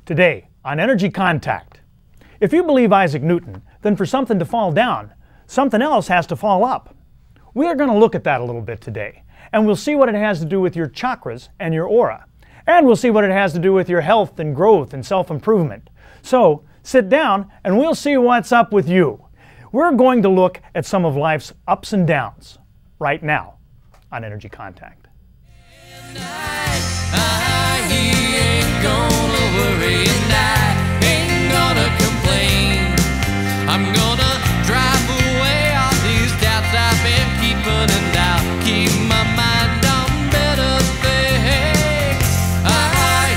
Today on Energy Contact. If you believe Isaac Newton, then for something to fall down, something else has to fall up. We are going to look at that a little bit today, and we'll see what it has to do with your chakras and your aura. And we'll see what it has to do with your health and growth and self-improvement. So sit down and we'll see what's up with you. We're going to look at some of life's ups and downs right now on Energy Contact. I'm gonna drive away all these doubts I've been keeping and doubt. Keep my mind on better things.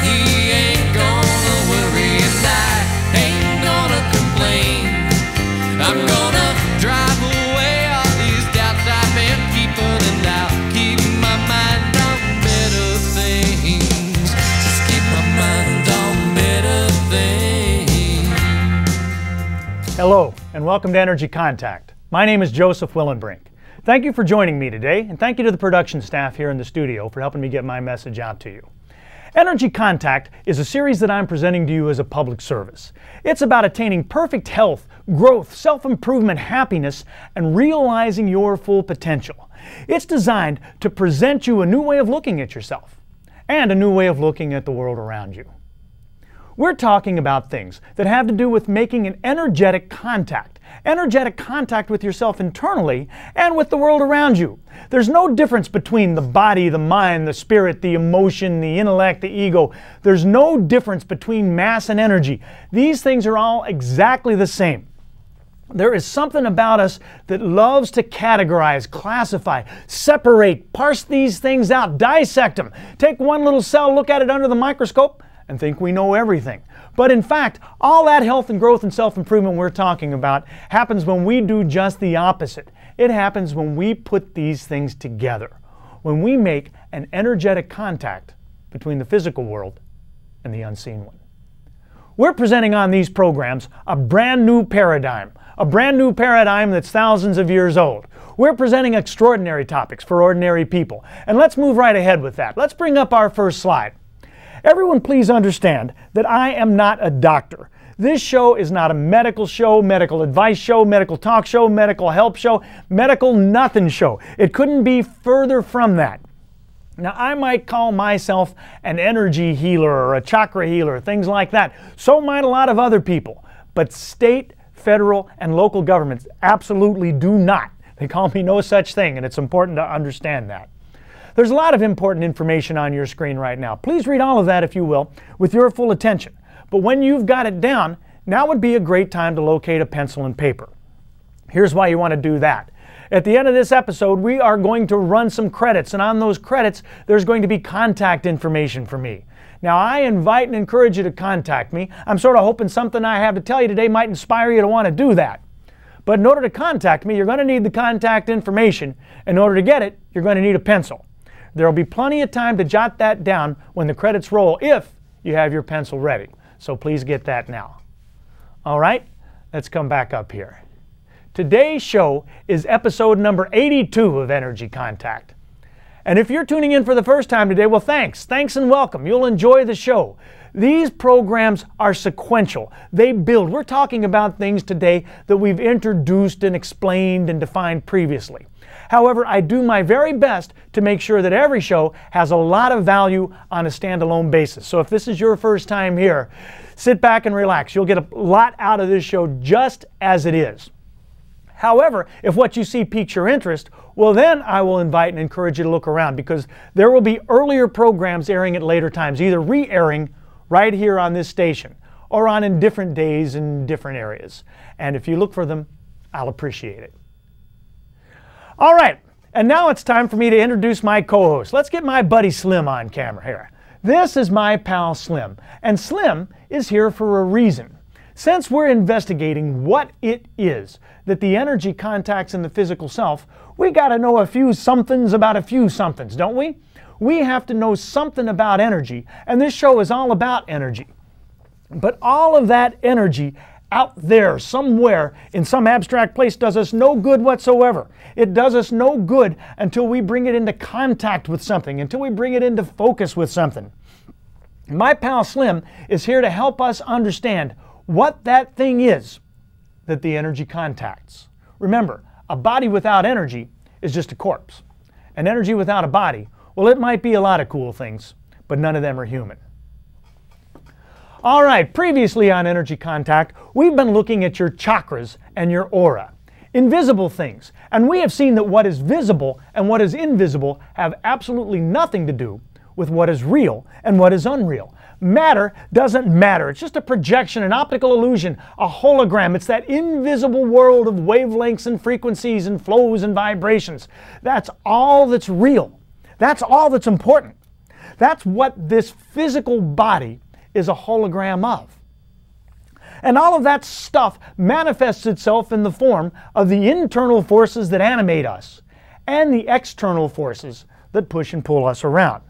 He ain't gonna worry and I ain't gonna complain. I'm gonna drive away all these doubts I've been keeping and doubt. Keep my mind on better things. Just keep my mind on better things. Hello, and welcome to Energy Contact. My name is Joseph Willenbrink. Thank you for joining me today, and thank you to the production staff here in the studio for helping me get my message out to you. Energy Contact is a series that I'm presenting to you as a public service. It's about attaining perfect health, growth, self-improvement, happiness, and realizing your full potential. It's designed to present you a new way of looking at yourself, and a new way of looking at the world around you. We're talking about things that have to do with making an energetic contact with yourself internally and with the world around you. There's no difference between the body, the mind, the spirit, the emotion, the intellect, the ego. There's no difference between mass and energy. These things are all exactly the same. There is something about us that loves to categorize, classify, separate, parse these things out, dissect them. Take one little cell, look at it under the microscope, and think we know everything. But in fact, all that health and growth and self-improvement we're talking about happens when we do just the opposite. It happens when we put these things together, when we make an energetic contact between the physical world and the unseen one. We're presenting on these programs a brand new paradigm that's thousands of years old. We're presenting extraordinary topics for ordinary people. And let's move right ahead with that. Let's bring up our first slide. Everyone please understand that I am not a doctor. This show is not a medical show, medical advice show, medical talk show, medical help show, medical nothing show. It couldn't be further from that. Now I might call myself an energy healer or a chakra healer, things like that. So might a lot of other people. But state, federal, and local governments absolutely do not. They call me no such thing, and it's important to understand that. There's a lot of important information on your screen right now. Please read all of that, if you will, with your full attention. But when you've got it down, now would be a great time to locate a pencil and paper. Here's why you want to do that. At the end of this episode, we are going to run some credits, and on those credits, there's going to be contact information for me. Now, I invite and encourage you to contact me. I'm sort of hoping something I have to tell you today might inspire you to want to do that. But in order to contact me, you're going to need the contact information. In order to get it, you're going to need a pencil. There will be plenty of time to jot that down when the credits roll if you have your pencil ready. So please get that now. All right, let's come back up here. Today's show is episode number 82 of Energy Contact. And if you're tuning in for the first time today, well, thanks and welcome. You'll enjoy the show. These programs are sequential. They build. We're talking about things today that we've introduced and explained and defined previously. However, I do my very best to make sure that every show has a lot of value on a standalone basis. So if this is your first time here, sit back and relax. You'll get a lot out of this show just as it is. However, if what you see piques your interest, well then I will invite and encourage you to look around, because there will be earlier programs airing at later times, either re-airing right here on this station or on in different days in different areas. And if you look for them, I'll appreciate it. All right, and now it's time for me to introduce my co-host. Let's get my buddy Slim on camera here. This is my pal Slim, and Slim is here for a reason. Since we're investigating what it is that the energy contacts in the physical self, we got to know a few somethings about a few somethings, don't we? We have to know something about energy, and this show is all about energy. But all of that energy out there somewhere in some abstract place does us no good whatsoever. It does us no good until we bring it into contact with something, until we bring it into focus with something. My pal Slim is here to help us understand what that thing is that the energy contacts. Remember, a body without energy is just a corpse. An energy without a body, well, it might be a lot of cool things, but none of them are human. All right, previously on Energy Contact, we've been looking at your chakras and your aura, invisible things, and we have seen that what is visible and what is invisible have absolutely nothing to do with what is real and what is unreal. Matter doesn't matter. It's just a projection, an optical illusion, a hologram. It's that invisible world of wavelengths and frequencies and flows and vibrations. That's all that's real. That's all that's important. That's what this physical body is a hologram of. And all of that stuff manifests itself in the form of the internal forces that animate us and the external forces that push and pull us around.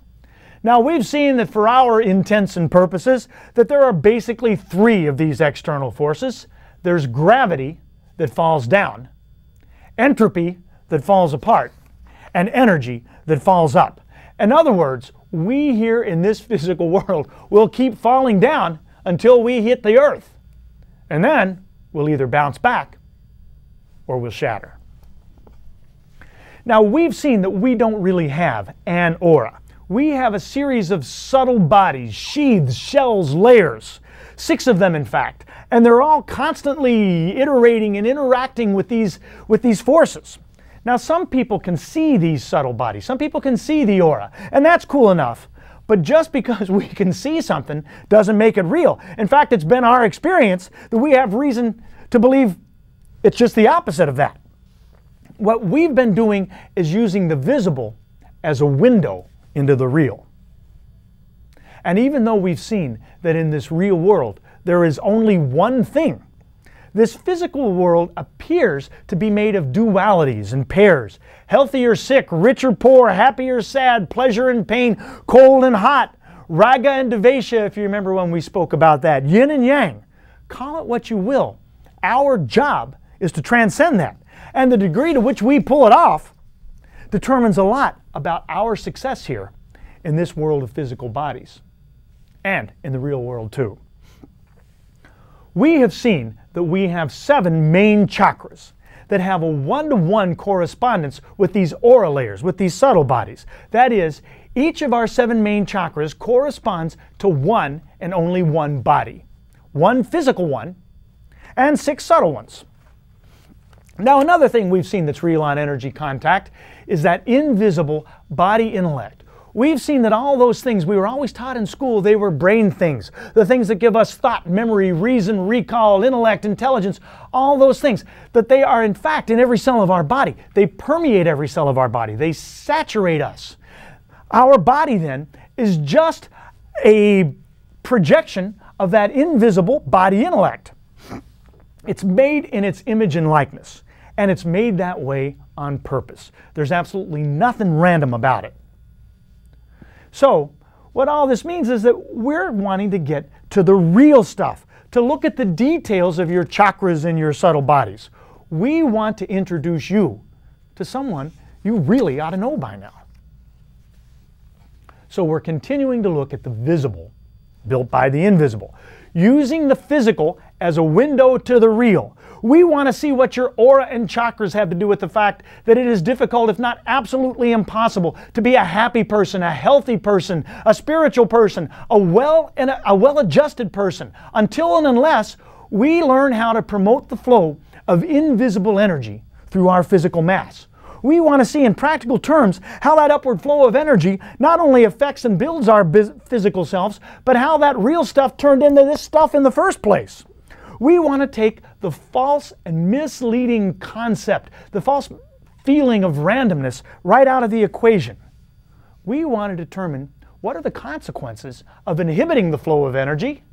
Now, we've seen that for our intents and purposes that there are basically three of these external forces. There's gravity that falls down, entropy that falls apart, and energy that falls up. In other words, we here in this physical world will keep falling down until we hit the earth. And then we'll either bounce back or we'll shatter. Now, we've seen that we don't really have an aura. We have a series of subtle bodies, sheaths, shells, layers, 6 of them in fact, and they're all constantly iterating and interacting with these forces. Now, some people can see these subtle bodies, some people can see the aura, and that's cool enough. But just because we can see something doesn't make it real. In fact, it's been our experience that we have reason to believe it's just the opposite of that. What we've been doing is using the visible as a window into the real. And even though we've seen that in this real world there is only one thing, this physical world appears to be made of dualities and pairs. Healthy or sick, rich or poor, happy or sad, pleasure and pain, cold and hot, raga and devesha, if you remember when we spoke about that, yin and yang. Call it what you will. Our job is to transcend that. And the degree to which we pull it off determines a lot about our success here in this world of physical bodies and in the real world too. We have seen that we have 7 main chakras that have a one-to-one correspondence with these aura layers, with these subtle bodies. That is, each of our 7 main chakras corresponds to one and only one body. One physical one and 6 subtle ones. Now, another thing we've seen that's real on Energy Contact is that invisible body intellect. We've seen that all those things we were always taught in school, they were brain things. The things that give us thought, memory, reason, recall, intellect, intelligence, all those things. That they are in fact in every cell of our body. They permeate every cell of our body. They saturate us. Our body then is just a projection of that invisible body intellect. It's made in its image and likeness, and it's made that way on purpose. There's absolutely nothing random about it. So, what all this means is that we're wanting to get to the real stuff, to look at the details of your chakras and your subtle bodies. We want to introduce you to someone you really ought to know by now. So we're continuing to look at the visible, built by the invisible, using the physical as a window to the real. We want to see what your aura and chakras have to do with the fact that it is difficult, if not absolutely impossible, to be a happy person, a healthy person, a spiritual person, a well-adjusted person, until and unless we learn how to promote the flow of invisible energy through our physical mass. We want to see in practical terms how that upward flow of energy not only affects and builds our physical selves, but how that real stuff turned into this stuff in the first place. We want to take the false and misleading concept, the false feeling of randomness right out of the equation. We want to determine what are the consequences of inhibiting the flow of energy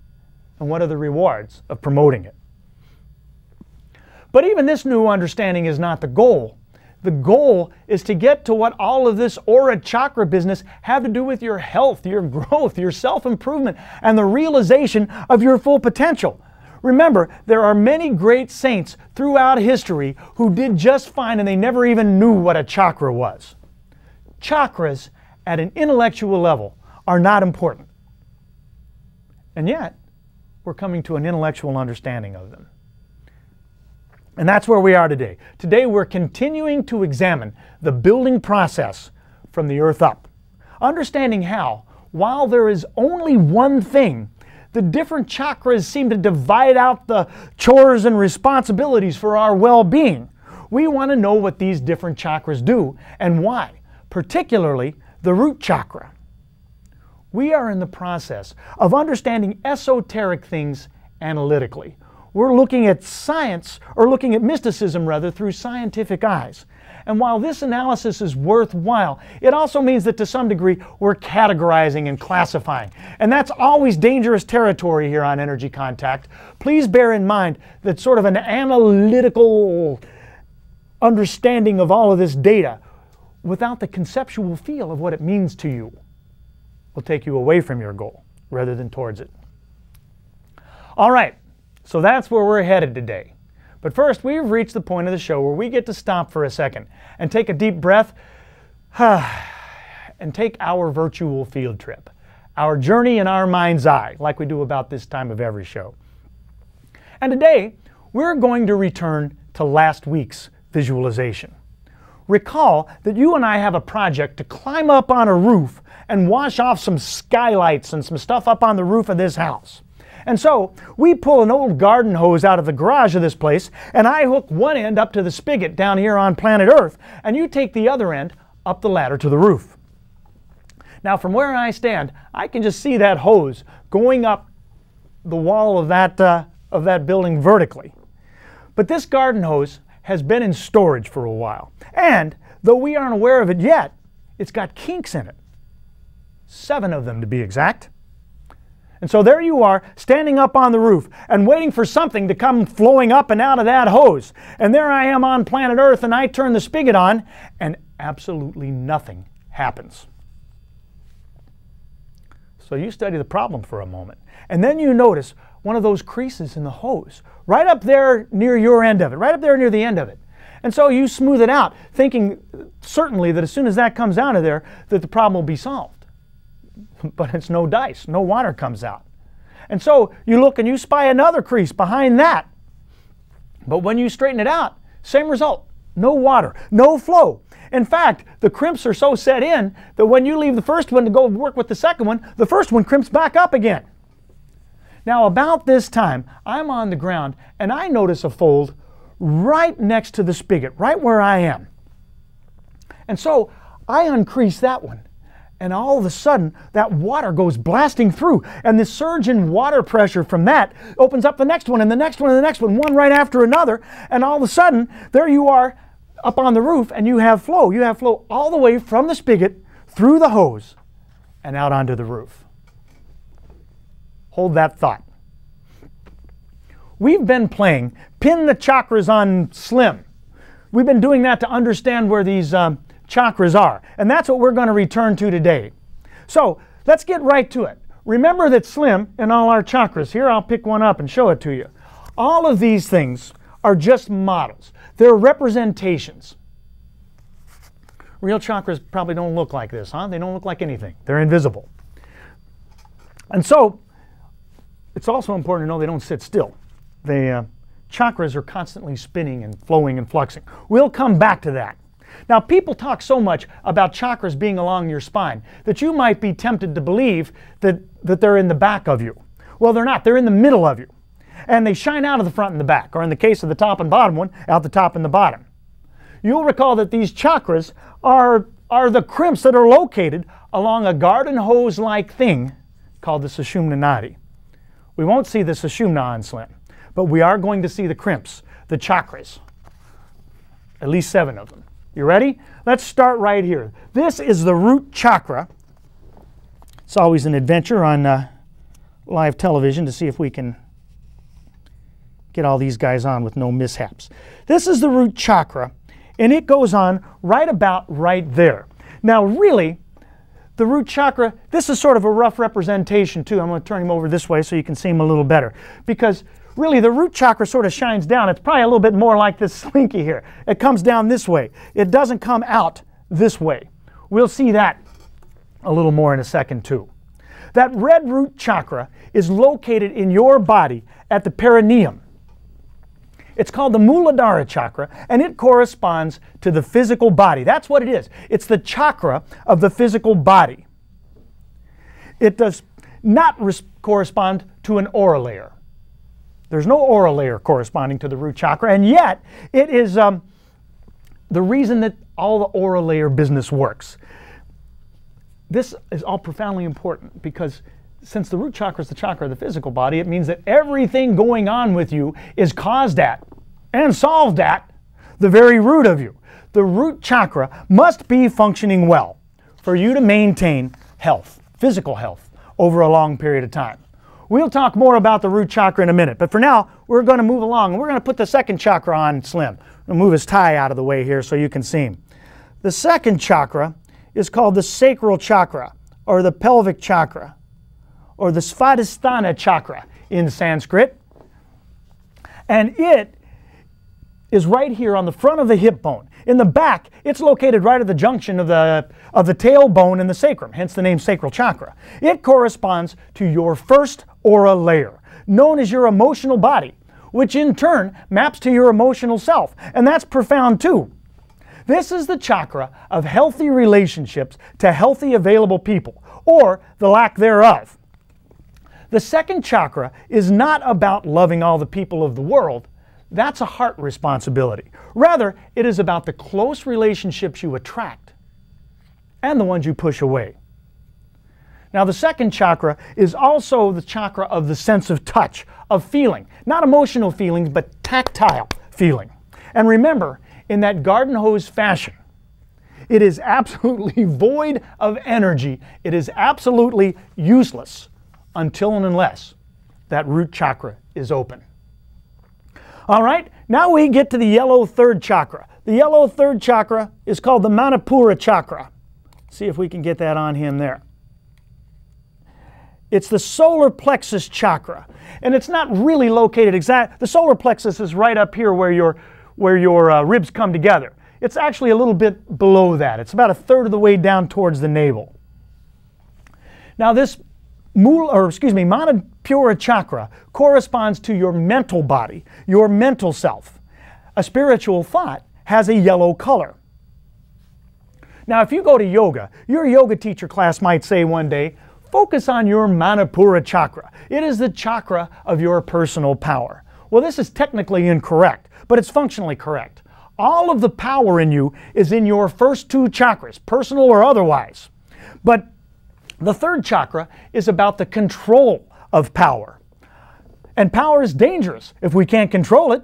and what are the rewards of promoting it. But even this new understanding is not the goal. The goal is to get to what all of this aura chakra business have to do with your health, your growth, your self-improvement, and the realization of your full potential. Remember, there are many great saints throughout history who did just fine and they never even knew what a chakra was. Chakras at an intellectual level are not important. And yet, we're coming to an intellectual understanding of them. And that's where we are today. Today we're continuing to examine the building process from the earth up, understanding how, while there is only one thing, the different chakras seem to divide out the chores and responsibilities for our well-being. We want to know what these different chakras do and why, particularly the root chakra. We are in the process of understanding esoteric things analytically. We're looking at science, or looking at mysticism rather, through scientific eyes. And while this analysis is worthwhile, it also means that to some degree we're categorizing and classifying. And that's always dangerous territory here on Energy Contact. Please bear in mind that sort of an analytical understanding of all of this data without the conceptual feel of what it means to you will take you away from your goal rather than towards it. All right, so that's where we're headed today. But first, we've reached the point of the show where we get to stop for a second and take a deep breath and take our virtual field trip, our journey in our mind's eye, like we do about this time of every show. And today, we're going to return to last week's visualization. Recall that you and I have a project to climb up on a roof and wash off some skylights and some stuff up on the roof of this house. And so we pull an old garden hose out of the garage of this place, and I hook one end up to the spigot down here on planet Earth, and you take the other end up the ladder to the roof. Now from where I stand, I can just see that hose going up the wall of that building vertically. But this garden hose has been in storage for a while, and though we aren't aware of it yet, it's got kinks in it. 7 of them to be exact. And so there you are, standing up on the roof and waiting for something to come flowing up and out of that hose. And there I am on planet Earth, and I turn the spigot on, and absolutely nothing happens. So you study the problem for a moment, and then you notice one of those creases in the hose, right up there near your end of it, right up there near the end of it. And so you smooth it out, thinking certainly that as soon as that comes out of there, that the problem will be solved. But it's no dice, no water comes out. And so you look and you spy another crease behind that. But when you straighten it out, same result, no water, no flow. In fact, the crimps are so set in that when you leave the first one to go work with the second one, the first one crimps back up again. Now about this time, I'm on the ground and I notice a fold right next to the spigot, right where I am. And so I uncrease that one. And all of a sudden, that water goes blasting through. And the surge in water pressure from that opens up the next one and the next one and the next one right after another. And all of a sudden, there you are up on the roof and you have flow. You have flow all the way from the spigot, through the hose, and out onto the roof. Hold that thought. We've been playing Pin the Chakras on Slim. We've been doing that to understand where these chakras are. And that's what we're going to return to today. So let's get right to it. Remember that Slim and all our chakras, here I'll pick one up and show it to you. All of these things are just models. They're representations. Real chakras probably don't look like this, huh? They don't look like anything. They're invisible. And so it's also important to know they don't sit still. Chakras are constantly spinning and flowing and fluxing. We'll come back to that. Now, people talk so much about chakras being along your spine that you might be tempted to believe that they're in the back of you. Well, they're not. They're in the middle of you. And they shine out of the front and the back, or in the case of the top and bottom one, out the top and the bottom. You'll recall that these chakras are the crimps that are located along a garden hose-like thing called the Sushumna Nadi. We won't see the Sushumna on Slim, but we are going to see the crimps, the chakras, at least 7 of them. You ready? Let's start right here. This is the root chakra. It's always an adventure on live television to see if we can get all these guys on with no mishaps. This is the root chakra, and it goes on right about right there. Now really, the root chakra, this is sort of a rough representation too. I'm going to turn him over this way so you can see him a little better. Because really, the root chakra sort of shines down. It's probably a little bit more like this slinky here. It comes down this way. It doesn't come out this way. We'll see that a little more in a second too. That red root chakra is located in your body at the perineum. It's called the Muladhara chakra, and it corresponds to the physical body. That's what it is. It's the chakra of the physical body. It does not correspond to an aura layer. There's no aura layer corresponding to the root chakra, and yet it is the reason that all the aura layer business works. This is all profoundly important because since the root chakra is the chakra of the physical body, it means that everything going on with you is caused at and solved at the very root of you. The root chakra must be functioning well for you to maintain health, physical health, over a long period of time. We'll talk more about the root chakra in a minute, but for now, we're going to move along and we're going to put the second chakra on Slim. I'll move his tie out of the way here so you can see him. The second chakra is called the sacral chakra, or the pelvic chakra, or the Svadhisthana chakra in Sanskrit. And it is right here on the front of the hip bone. In the back, it's located right at the junction of the tailbone and the sacrum, hence the name sacral chakra. It corresponds to your first aura layer, known as your emotional body, which in turn maps to your emotional self. And that's profound too. This is the chakra of healthy relationships to healthy available people, or the lack thereof. The second chakra is not about loving all the people of the world. That's a heart responsibility. Rather, it is about the close relationships you attract and the ones you push away. Now, the second chakra is also the chakra of the sense of touch, of feeling. Not emotional feelings, but tactile feeling. And remember, in that garden hose fashion, it is absolutely void of energy. It is absolutely useless until and unless that root chakra is open. All right, now we get to the yellow third chakra. The yellow third chakra is called the Manipura chakra. See if we can get that on him there. It's the solar plexus chakra, and it's not really located exactly. The solar plexus is right up here where your ribs come together. It's actually a little bit below that. It's about a third of the way down towards the navel. Now this Manipura chakra corresponds to your mental body, your mental self. A spiritual thought has a yellow color. Now if you go to yoga, your yoga teacher class might say one day, focus on your Manipura chakra. It is the chakra of your personal power. Well, this is technically incorrect, but it's functionally correct. All of the power in you is in your first two chakras, personal or otherwise. But the third chakra is about the control of power. And power is dangerous if we can't control it.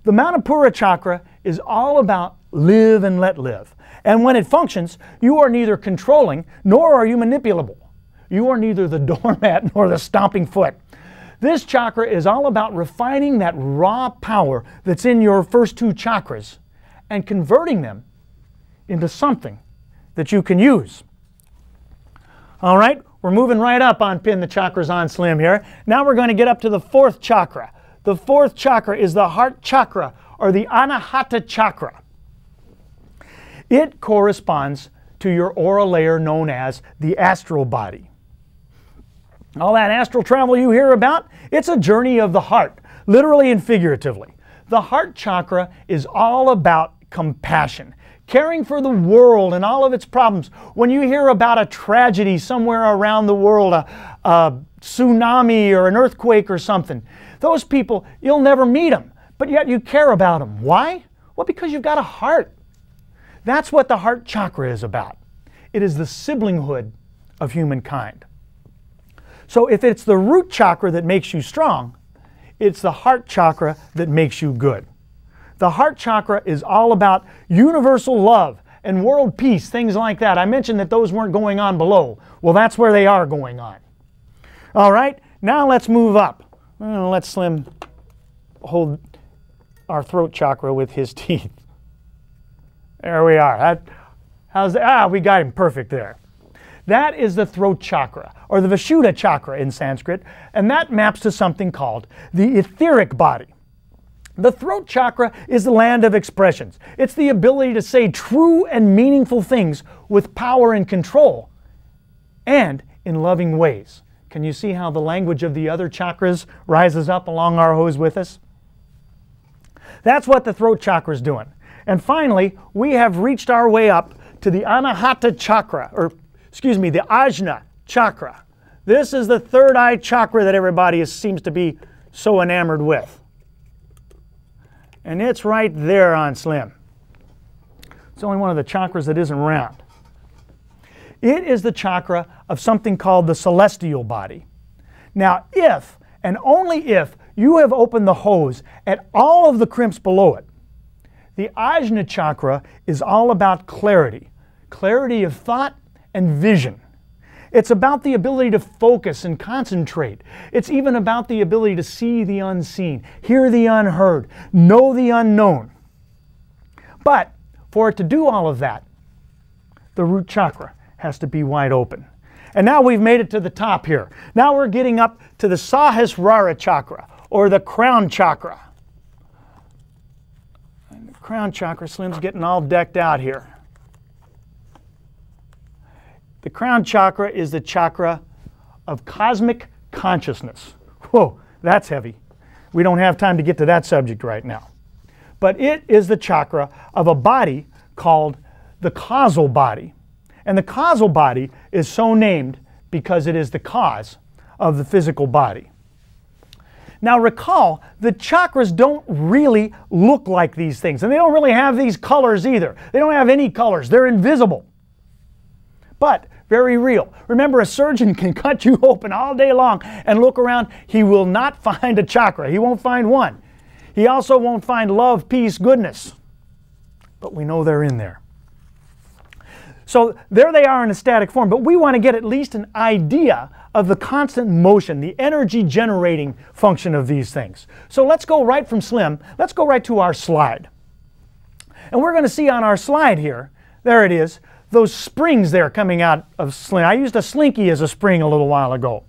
The Manipura chakra is all about live and let live. And when it functions, you are neither controlling nor are you manipulable. You are neither the doormat nor the stomping foot. This chakra is all about refining that raw power that's in your first two chakras and converting them into something that you can use. All right, we're moving right up on Pin the Chakras on Slim here. Now we're going to get up to the fourth chakra. The fourth chakra is the heart chakra, or the Anahata chakra. It corresponds to your aura layer known as the astral body. All that astral travel you hear about, it's a journey of the heart, literally and figuratively. The heart chakra is all about compassion, caring for the world and all of its problems. When you hear about a tragedy somewhere around the world, a tsunami or an earthquake or something, those people, you'll never meet them, but yet you care about them. Why? Well, because you've got a heart. That's what the heart chakra is about. It is the siblinghood of humankind. So if it's the root chakra that makes you strong, it's the heart chakra that makes you good. The heart chakra is all about universal love and world peace, things like that. I mentioned that those weren't going on below. Well, that's where they are going on. All right, now let's move up. Let Slim hold our throat chakra with his teeth. There we are. How's that? We got him perfect there. That is the throat chakra, or the Vishuddha chakra in Sanskrit, and that maps to something called the etheric body. The throat chakra is the land of expressions. It's the ability to say true and meaningful things with power and control, and in loving ways. Can you see how the language of the other chakras rises up along our hose with us? That's what the throat chakra is doing. And finally, we have reached our way up to the Anahata chakra, or excuse me, the Ajna chakra. This is the third eye chakra that everybody seems to be so enamored with. And it's right there on Slim. It's only one of the chakras that isn't round. It is the chakra of something called the celestial body. Now, if, and only if, you have opened the hose at all of the crimps below it, the Ajna chakra is all about clarity. Clarity of thought and vision. It's about the ability to focus and concentrate. It's even about the ability to see the unseen, hear the unheard, know the unknown. But for it to do all of that, the root chakra has to be wide open. And now we've made it to the top here. Now we're getting up to the Sahasrara chakra, or the crown chakra. And the crown chakra, Slim's getting all decked out here. The crown chakra is the chakra of cosmic consciousness. Whoa, that's heavy. We don't have time to get to that subject right now. But it is the chakra of a body called the causal body. And the causal body is so named because it is the cause of the physical body. Now recall, the chakras don't really look like these things, and they don't really have these colors either. They don't have any colors. They're invisible. But very real. Remember, a surgeon can cut you open all day long and look around. He will not find a chakra. He won't find one. He also won't find love, peace, goodness. But we know they're in there. So there they are in a static form, but we want to get at least an idea of the constant motion, the energy generating function of these things. So let's go right from Slim, let's go right to our slide. And we're going to see on our slide here, there it is, those springs there coming out of Slim. I used a slinky as a spring a little while ago.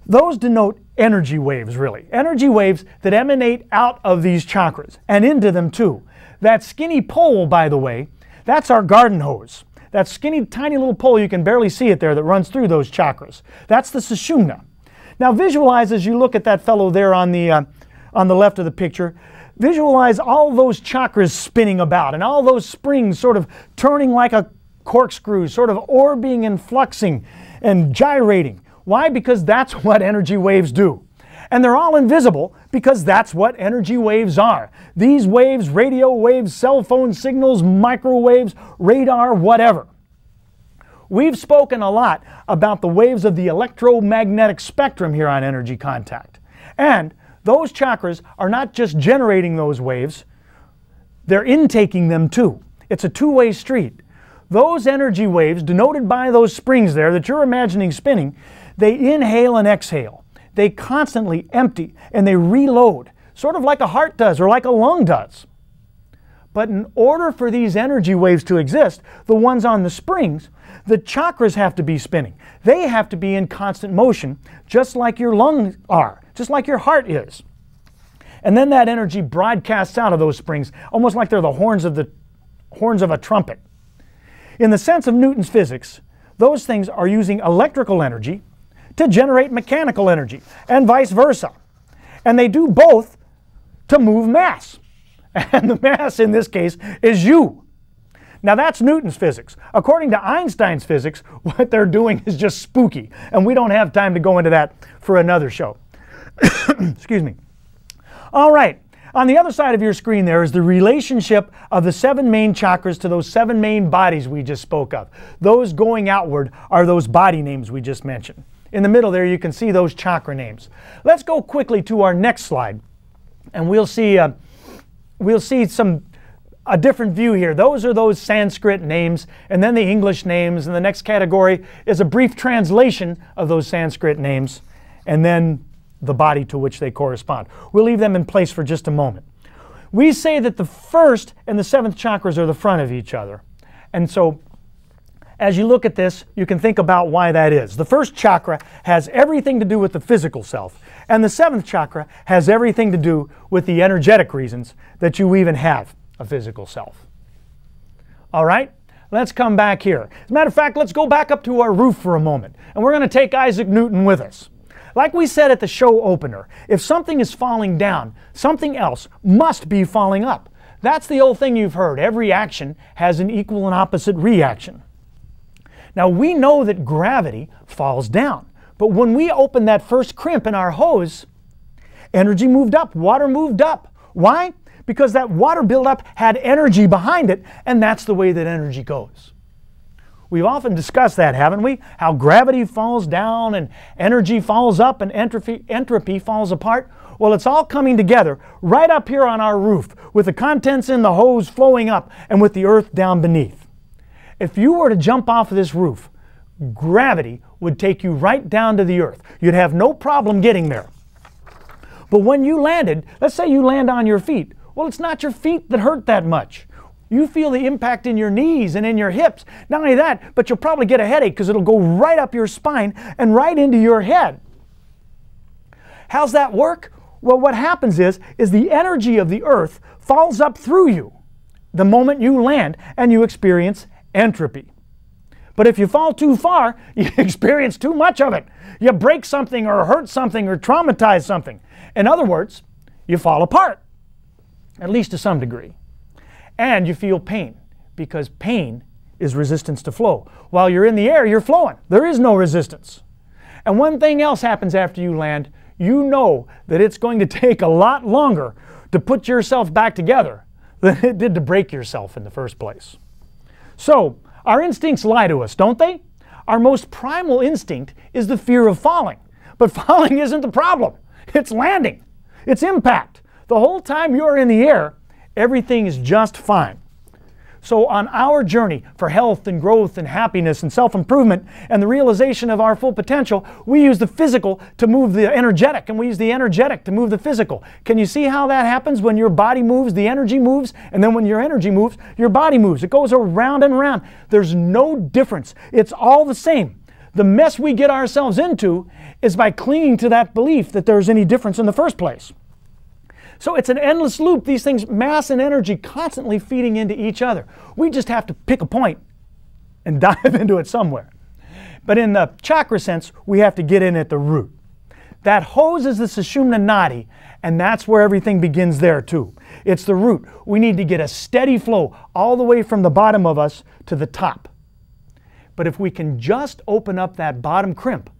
Those denote energy waves, really. Energy waves that emanate out of these chakras and into them too. That skinny pole, by the way, that's our garden hose. That skinny, tiny little pole, you can barely see it there, that runs through those chakras. That's the Sushumna. Now visualize, as you look at that fellow there on the left of the picture, visualize all those chakras spinning about and all those springs sort of turning like a corkscrew, sort of orbiting and fluxing and gyrating. Why? Because that's what energy waves do. And they're all invisible because that's what energy waves are. These waves, radio waves, cell phone signals, microwaves, radar, whatever. We've spoken a lot about the waves of the electromagnetic spectrum here on Energy Contact. And those chakras are not just generating those waves, they're intaking them too. It's a two-way street. Those energy waves, denoted by those springs there that you're imagining spinning, they inhale and exhale. They constantly empty and they reload, sort of like a heart does or like a lung does. But in order for these energy waves to exist, the ones on the springs, the chakras have to be spinning. They have to be in constant motion, just like your lungs are, just like your heart is. And then that energy broadcasts out of those springs, almost like they're the horns of a trumpet. In the sense of Newton's physics, those things are using electrical energy to generate mechanical energy, and vice versa. And they do both to move mass. And the mass in this case is you. Now that's Newton's physics. According to Einstein's physics, what they're doing is just spooky, and we don't have time to go into that for another show. Excuse me. All right. On the other side of your screen there is the relationship of the 7 main chakras to those 7 main bodies we just spoke of. Those going outward are those body names we just mentioned. In the middle there you can see those chakra names. Let's go quickly to our next slide and we'll see a different view here. Those are those Sanskrit names and then the English names, and the next category is a brief translation of those Sanskrit names and then the body to which they correspond. We'll leave them in place for just a moment. We say that the first and the 7th chakras are the front of each other. And so as you look at this, you can think about why that is. The first chakra has everything to do with the physical self, and the 7th chakra has everything to do with the energetic reasons that you even have a physical self. All right, let's come back here. As a matter of fact, let's go back up to our roof for a moment, and we're going to take Isaac Newton with us. Like we said at the show opener, if something is falling down, something else must be falling up. That's the old thing you've heard. Every action has an equal and opposite reaction. Now we know that gravity falls down, but when we opened that first crimp in our hose, energy moved up, water moved up. Why? Because that water buildup had energy behind it, and that's the way that energy goes. We've often discussed that, haven't we? How gravity falls down and energy falls up and entropy falls apart. Well, it's all coming together right up here on our roof with the contents in the hose flowing up and with the earth down beneath. If you were to jump off of this roof, gravity would take you right down to the earth. You'd have no problem getting there. But when you landed, let's say you land on your feet. Well, it's not your feet that hurt that much. You feel the impact in your knees and in your hips. Not only that, but you'll probably get a headache because it'll go right up your spine and right into your head. How's that work? Well, what happens is the energy of the earth falls up through you the moment you land and you experience entropy. But if you fall too far, you experience too much of it. You break something or hurt something or traumatize something. In other words, you fall apart, at least to some degree. And you feel pain, because pain is resistance to flow. While you're in the air, you're flowing. There is no resistance. And one thing else happens after you land. You know that it's going to take a lot longer to put yourself back together than it did to break yourself in the first place. So, our instincts lie to us, don't they? Our most primal instinct is the fear of falling. But falling isn't the problem. It's landing. It's impact. The whole time you're in the air, everything is just fine. So on our journey for health and growth and happiness and self-improvement and the realization of our full potential, we use the physical to move the energetic, and we use the energetic to move the physical. Can you see how that happens? When your body moves, the energy moves, and then when your energy moves, your body moves. It goes around and around. There's no difference. It's all the same. The mess we get ourselves into is by clinging to that belief that there's any difference in the first place. So it's an endless loop. These things, mass and energy, constantly feeding into each other. We just have to pick a point and dive into it somewhere. But in the chakra sense, we have to get in at the root. That hose is the Sushumna Nadi, and that's where everything begins there too. It's the root. We need to get a steady flow all the way from the bottom of us to the top. But if we can just open up that bottom crimp,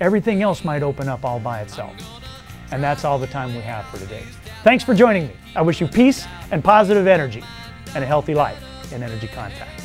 everything else might open up all by itself. And that's all the time we have for today. Thanks for joining me. I wish you peace and positive energy and a healthy life in Energy Contact.